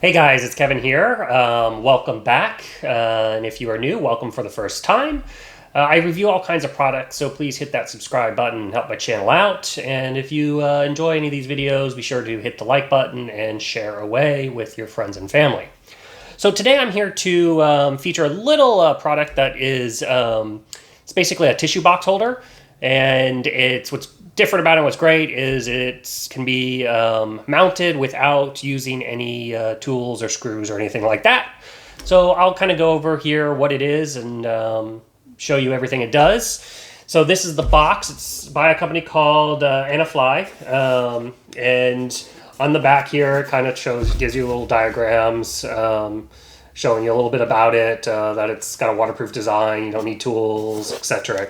Hey guys, it's Kevin here. Welcome back. And if you are new, welcome for the first time. I review all kinds of products, so please hit that subscribe button and help my channel out. And if you enjoy any of these videos, be sure to hit the like button and share away with your friends and family. So today I'm here to feature a little product that is it's basically a tissue box holder. And it's what's different about it, what's great, is it can be mounted without using any tools or screws or anything like that. So I'll kind of go over here what it is and show you everything it does. So this is the box. It's by a company called Anfly. And on the back here, it kind of gives you little diagrams showing you a little bit about it, that it's got a waterproof design, you don't need tools, etc.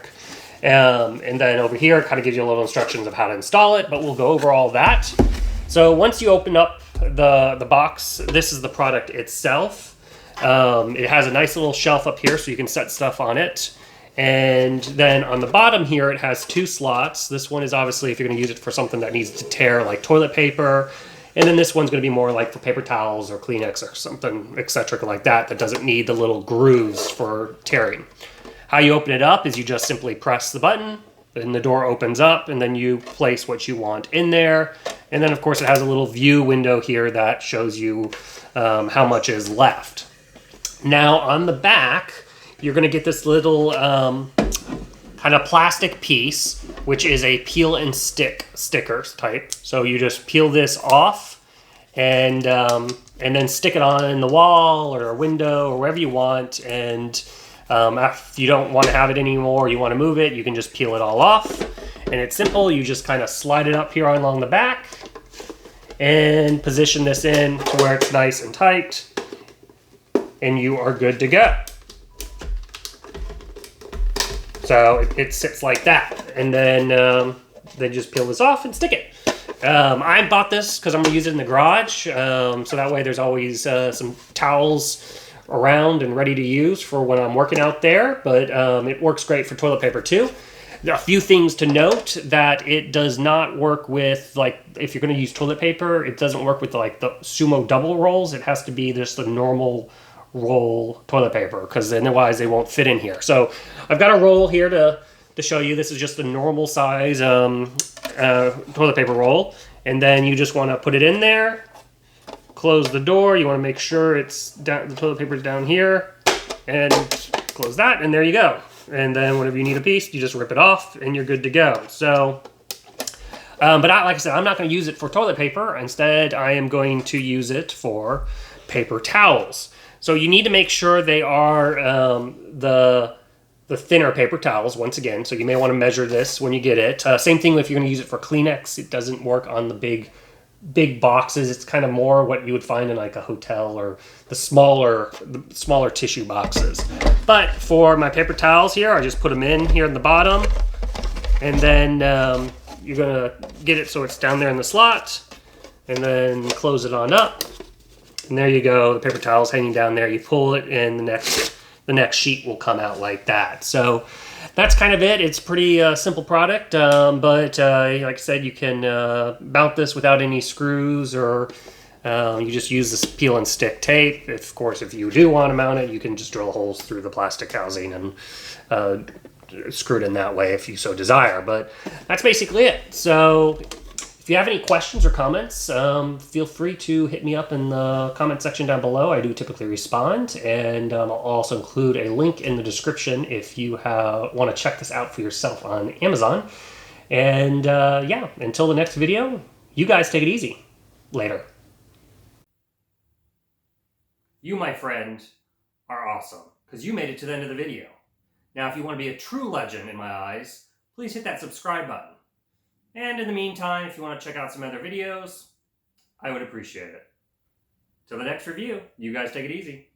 And then over here, it kind of gives you a little instructions of how to install it, but we'll go over all that. So once you open up the box, this is the product itself. It has a nice little shelf up here so you can set stuff on it. And then on the bottom here, it has two slots. This one is obviously if you're going to use it for something that needs to tear, like toilet paper. And then this one's going to be more like for paper towels or Kleenex or something, etc. like that, that doesn't need the little grooves for tearing. How you open it up is you just simply press the button, and the door opens up, and then you place what you want in there. And then, of course, it has a little view window here that shows you how much is left. Now, on the back, you're going to get this little kind of plastic piece, which is a peel and stick stickers type. So you just peel this off and then stick it on the wall or a window or wherever you want. And if you don't want to have it anymore, you want to move it, you can just peel it all off. And it's simple. You just kind of slide it up here along the back and position this in to where it's nice and tight. And you are good to go. So it sits like that. And then just peel this off and stick it. I bought this because I'm going to use it in the garage. So that way there's always some towels around and ready to use for when I'm working out there, but it works great for toilet paper too. There are a few things to note: that it does not work with, like, if you're going to use toilet paper, it doesn't work with like the sumo double rolls. It has to be just the normal roll toilet paper, because otherwise they won't fit in here. So I've got a roll here to show you. This is just a normal size toilet paper roll, and then you just want to put it in there. Close the door. You want to make sure it's down, the toilet paper is down here, and close that, and there you go. And then whenever you need a piece, you just rip it off, and you're good to go. So, but like I said, I'm not going to use it for toilet paper. Instead, I am going to use it for paper towels. So you need to make sure they are the thinner paper towels, once again. So you may want to measure this when you get it. Same thing if you're going to use it for Kleenex. It doesn't work on the big boxes. It's kind of more what you would find in like a hotel or the smaller tissue boxes. But for my paper towels here, I just put them in here in the bottom, and then you're gonna get it so it's down there in the slot, and then close it on up, and there you go. The paper towel's hanging down there. You pull it, and the next sheet will come out like that. So that's kind of it. It's a pretty simple product, but like I said, you can mount this without any screws, or you just use this peel and stick tape. Of course, if you do want to mount it, you can just drill holes through the plastic housing and screw it in that way if you so desire. But that's basically it. So if you have any questions or comments, feel free to hit me up in the comment section down below. I do typically respond, and I'll also include a link in the description if you want to check this out for yourself on Amazon. And yeah, until the next video, you guys take it easy. Later. You, my friend, are awesome, because you made it to the end of the video. Now, if you want to be a true legend in my eyes, please hit that subscribe button. And in the meantime, if you want to check out some other videos, I would appreciate it. Till the next review, you guys take it easy.